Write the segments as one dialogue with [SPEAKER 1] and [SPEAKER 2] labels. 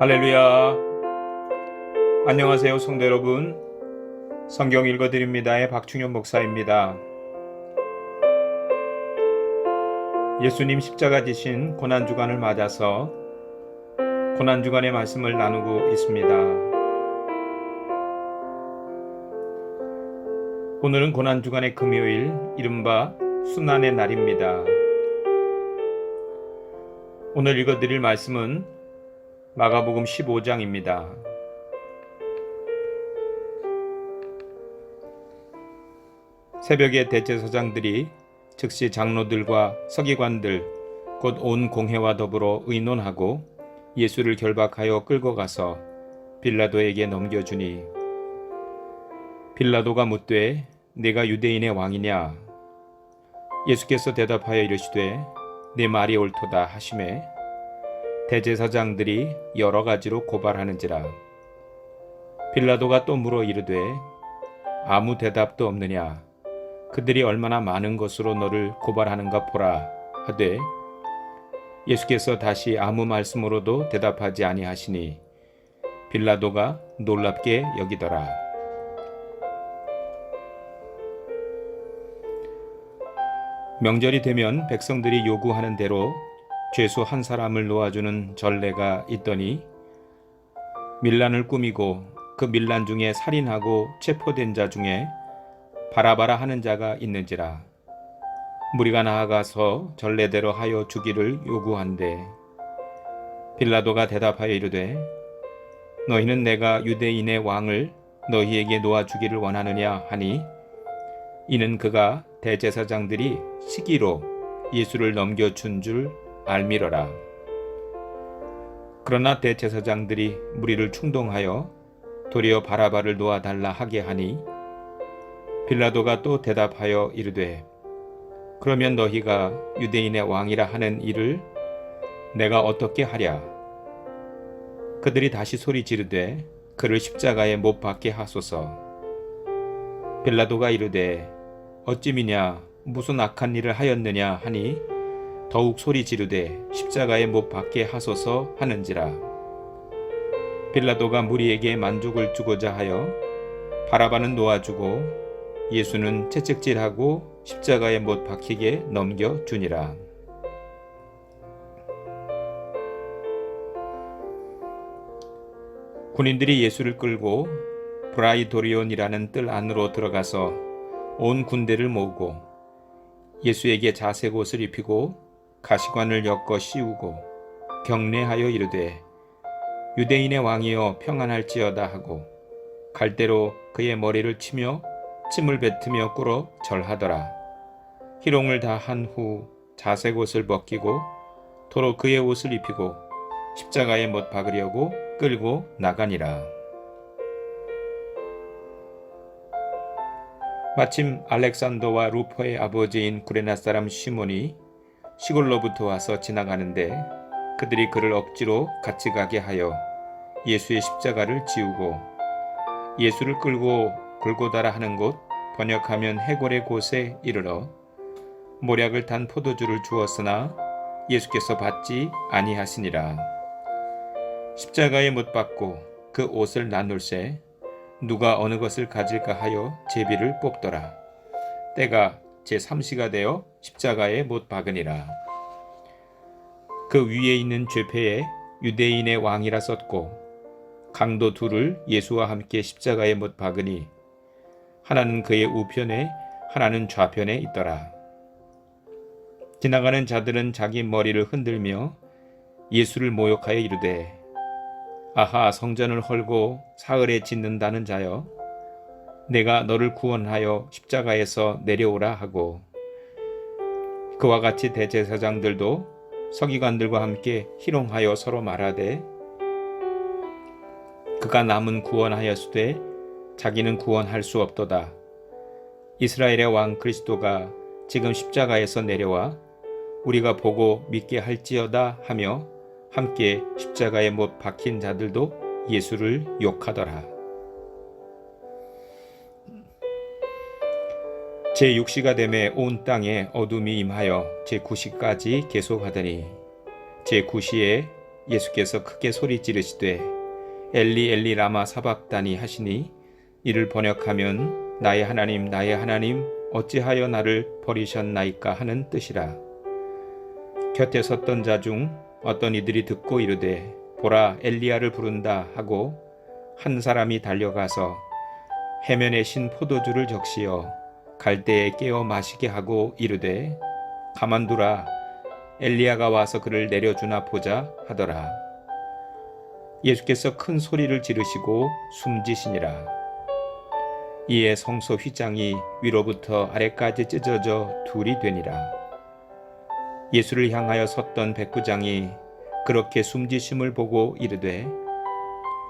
[SPEAKER 1] 할렐루야. 안녕하세요, 성도 여러분. 성경 읽어드립니다의 박충현 목사입니다. 예수님 십자가 지신 고난주간을 맞아서 고난주간의 말씀을 나누고 있습니다. 오늘은 고난주간의 금요일, 이른바 순환의 날입니다. 오늘 읽어드릴 말씀은 마가복음 15장입니다. 새벽에 대제사장들이 즉시 장로들과 서기관들 곧 온 공회와 더불어 의논하고 예수를 결박하여 끌고 가서 빌라도에게 넘겨주니 빌라도가 묻되 내가 유대인의 왕이냐? 예수께서 대답하여 이르시되 내 말이 옳도다 하시매 대제사장들이 여러 가지로 고발하는지라. 빌라도가 또 물어 이르되 아무 대답도 없느냐? 그들이 얼마나 많은 것으로 너를 고발하는가 보라 하되 예수께서 다시 아무 말씀으로도 대답하지 아니하시니 빌라도가 놀랍게 여기더라. 명절이 되면 백성들이 요구하는 대로 죄수 한 사람을 놓아주는 전례가 있더니 밀란을 꾸미고 그 밀란 중에 살인하고 체포된 자 중에 바라바라 하는 자가 있는지라. 무리가 나아가서 전례대로 하여 주기를 요구한대 빌라도가 대답하여 이르되 너희는 내가 유대인의 왕을 너희에게 놓아주기를 원하느냐 하니 이는 그가 대제사장들이 시기로 예수를 넘겨준 줄 알미러라. 그러나 대제사장들이 무리를 충동하여 도리어 바라바를 놓아달라 하게 하니 빌라도가 또 대답하여 이르되 그러면 너희가 유대인의 왕이라 하는 이를 내가 어떻게 하랴? 그들이 다시 소리 지르되 그를 십자가에 못 박게 하소서. 빌라도가 이르되 어찌 미냐 무슨 악한 일을 하였느냐 하니 더욱 소리 지르되 십자가에 못 박게 하소서 하는지라. 빌라도가 무리에게 만족을 주고자 하여 바라바는 놓아주고 예수는 채찍질하고 십자가에 못 박히게 넘겨주니라. 군인들이 예수를 끌고 브라이도리온이라는 뜰 안으로 들어가서 온 군대를 모으고 예수에게 자색 옷을 입히고 가시관을 엮어 씌우고 경례하여 이르되 유대인의 왕이여 평안할지어다 하고 갈대로 그의 머리를 치며 침을 뱉으며 꿇어 절하더라. 희롱을 다 한 후 자색 옷을 벗기고 도로 그의 옷을 입히고 십자가에 못 박으려고 끌고 나가니라. 마침 알렉산더와 루퍼의 아버지인 구레나 사람 시몬이 시골로부터 와서 지나가는데 그들이 그를 억지로 같이 가게 하여 예수의 십자가를 지우고 예수를 끌고 골고다라 하는 곳 번역하면 해골의 곳에 이르러 모략을 탄 포도주를 주었으나 예수께서 받지 아니하시니라. 십자가에 못 박고 그 옷을 나눌세 누가 어느 것을 가질까 하여 제비를 뽑더라. 때가 제3시가 되어 십자가에 못 박으니라. 그 위에 있는 죄패에 유대인의 왕이라 썼고 강도 둘을 예수와 함께 십자가에 못 박으니 하나는 그의 우편에 하나는 좌편에 있더라. 지나가는 자들은 자기 머리를 흔들며 예수를 모욕하여 이르되 아하 성전을 헐고 사흘에 짓는다는 자여 내가 너를 구원하여 십자가에서 내려오라 하고 그와 같이 대제사장들도 서기관들과 함께 희롱하여 서로 말하되 그가 남은 구원하였으되 자기는 구원할 수 없도다. 이스라엘의 왕 그리스도가 지금 십자가에서 내려와 우리가 보고 믿게 할지어다 하며 함께 십자가에 못 박힌 자들도 예수를 욕하더라. 제6시가 되매 온 땅에 어둠이 임하여 제9시까지 계속하더니 제9시에 예수께서 크게 소리 지르시되 엘리 엘리 라마 사박다니 하시니 이를 번역하면 나의 하나님 어찌하여 나를 버리셨나이까 하는 뜻이라. 곁에 섰던 자 중 어떤 이들이 듣고 이르되 보라 엘리야를 부른다 하고 한 사람이 달려가서 해면에 신 포도주를 적시어 갈대에 깨어 마시게 하고 이르되 가만두라 엘리야가 와서 그를 내려주나 보자 하더라. 예수께서 큰 소리를 지르시고 숨지시니라. 이에 성소 휘장이 위로부터 아래까지 찢어져 둘이 되니라. 예수를 향하여 섰던 백부장이 그렇게 숨지심을 보고 이르되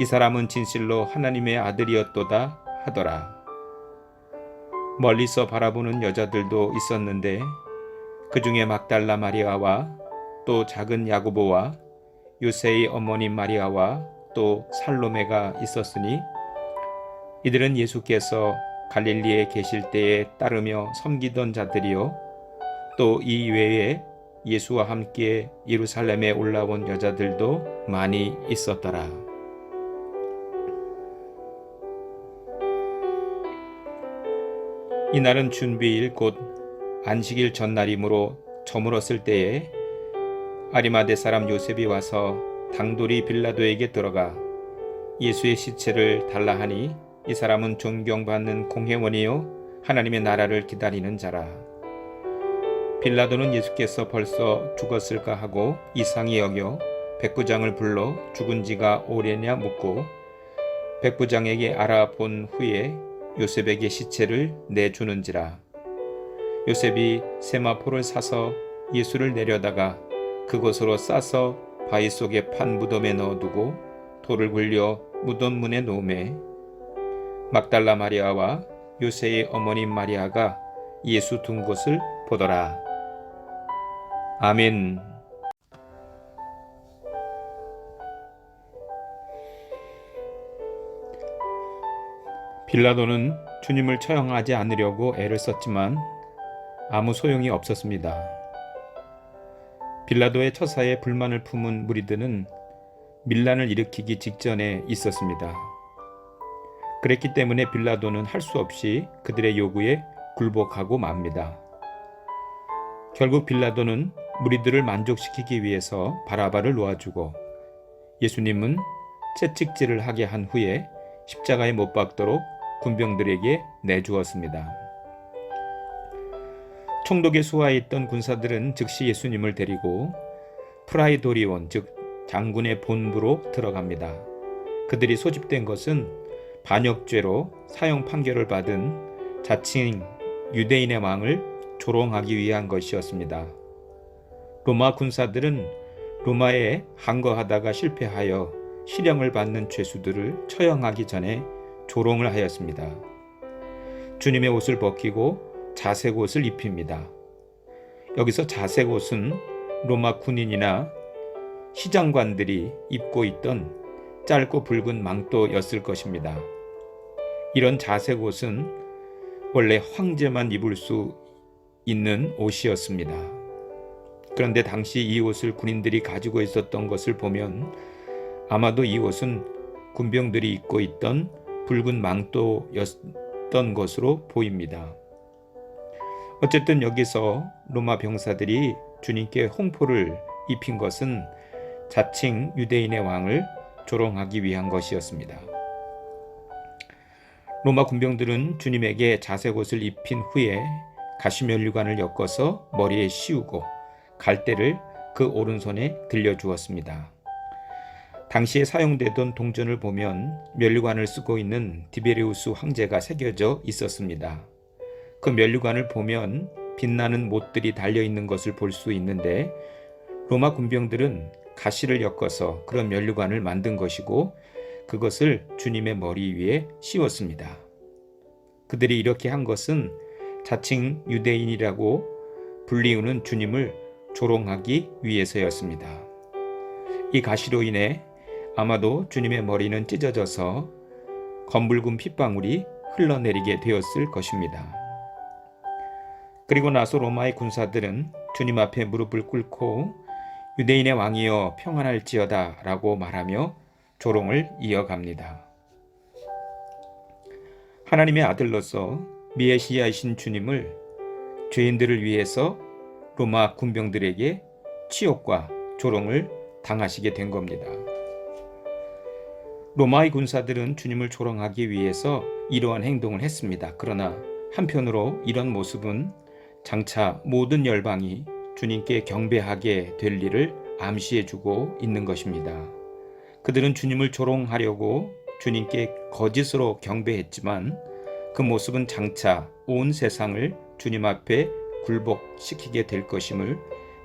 [SPEAKER 1] 이 사람은 진실로 하나님의 아들이었도다 하더라. 멀리서 바라보는 여자들도 있었는데 그 중에 막달라 마리아와 또 작은 야고보와 요새의 어머님 마리아와 또 살로메가 있었으니 이들은 예수께서 갈릴리에 계실 때에 따르며 섬기던 자들이요 또 이 외에 예수와 함께 예루살렘에 올라온 여자들도 많이 있었더라. 이날은 준비일 곧 안식일 전날이므로 저물었을 때에 아리마대 사람 요셉이 와서 당돌이 빌라도에게 들어가 예수의 시체를 달라 하니 이 사람은 존경받는 공회원이요 하나님의 나라를 기다리는 자라. 빌라도는 예수께서 벌써 죽었을까 하고 이상히 여겨 백부장을 불러 죽은 지가 오래냐 묻고 백부장에게 알아본 후에 요셉에게 시체를 내주는지라. 요셉이 세마포를 사서 예수를 내려다가 그곳으로 싸서 바위 속에 판 무덤에 넣어두고 돌을 굴려 무덤 문에 놓음에 막달라 마리아와 요새의 어머님 마리아가 예수 둔 곳을 보더라. 아멘. 빌라도는 주님을 처형하지 않으려고 애를 썼지만 아무 소용이 없었습니다. 빌라도의 처사에 불만을 품은 무리들은 밀란을 일으키기 직전에 있었습니다. 그랬기 때문에 빌라도는 할 수 없이 그들의 요구에 굴복하고 맙니다. 결국 빌라도는 무리들을 만족시키기 위해서 바라바를 놓아주고 예수님은 채찍질을 하게 한 후에 십자가에 못 박도록 군병들에게 내주었습니다. 총독의 수하에 있던 군사들은 즉시 예수님을 데리고 프라이도리온 즉 장군의 본부로 들어갑니다. 그들이 소집된 것은 반역죄로 사형 판결을 받은 자칭 유대인의 왕을 조롱하기 위한 것이었습니다. 로마 군사들은 로마에 항거하다가 실패하여 실형을 받는 죄수들을 처형하기 전에 조롱을 하였습니다. 주님의 옷을 벗기고 자색 옷을 입힙니다. 여기서 자색 옷은 로마 군인이나 시장관들이 입고 있던 짧고 붉은 망토였을 것입니다. 이런 자색 옷은 원래 황제만 입을 수 있는 옷이었습니다. 그런데 당시 이 옷을 군인들이 가지고 있었던 것을 보면 아마도 이 옷은 군병들이 입고 있던 붉은 망토였던 것으로 보입니다. 어쨌든 여기서 로마 병사들이 주님께 홍포를 입힌 것은 자칭 유대인의 왕을 조롱하기 위한 것이었습니다. 로마 군병들은 주님에게 자색 옷을 입힌 후에 가시면류관을 엮어서 머리에 씌우고 갈대를 그 오른손에 들려주었습니다. 당시에 사용되던 동전을 보면 면류관을 쓰고 있는 디베리우스 황제가 새겨져 있었습니다. 그 면류관을 보면 빛나는 못들이 달려있는 것을 볼 수 있는데 로마 군병들은 가시를 엮어서 그런 면류관을 만든 것이고 그것을 주님의 머리 위에 씌웠습니다. 그들이 이렇게 한 것은 자칭 유대인이라고 불리우는 주님을 조롱하기 위해서였습니다. 이 가시로 인해 아마도 주님의 머리는 찢어져서 검붉은 핏방울이 흘러내리게 되었을 것입니다. 그리고 나서 로마의 군사들은 주님 앞에 무릎을 꿇고 유대인의 왕이여 평안할지어다 라고 말하며 조롱을 이어갑니다. 하나님의 아들로서 메시아이신 주님을 죄인들을 위해서 로마 군병들에게 치욕과 조롱을 당하시게 된 겁니다. 로마의 군사들은 주님을 조롱하기 위해서 이러한 행동을 했습니다. 그러나 한편으로 이런 모습은 장차 모든 열방이 주님께 경배하게 될 일을 암시해주고 있는 것입니다. 그들은 주님을 조롱하려고 주님께 거짓으로 경배했지만 그 모습은 장차 온 세상을 주님 앞에 굴복시키게 될 것임을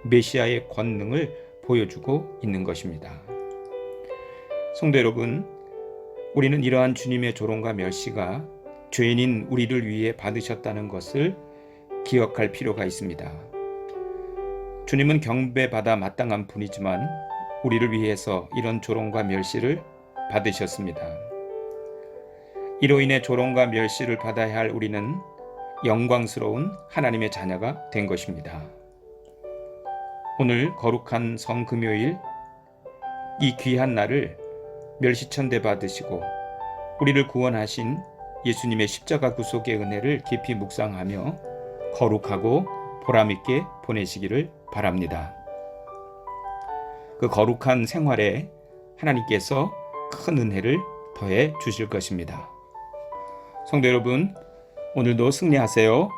[SPEAKER 1] 메시아의 권능을 보여주고 있는 것입니다. 성도 여러분, 우리는 이러한 주님의 조롱과 멸시가 죄인인 우리를 위해 받으셨다는 것을 기억할 필요가 있습니다. 주님은 경배받아 마땅한 분이지만 우리를 위해서 이런 조롱과 멸시를 받으셨습니다. 이로 인해 조롱과 멸시를 받아야 할 우리는 영광스러운 하나님의 자녀가 된 것입니다. 오늘 거룩한 성금요일 이 귀한 날을 멸시천대 받으시고 우리를 구원하신 예수님의 십자가 구속의 은혜를 깊이 묵상하며 거룩하고 보람있게 보내시기를 바랍니다. 그 거룩한 생활에 하나님께서 큰 은혜를 더해 주실 것입니다. 성도 여러분, 오늘도 승리하세요.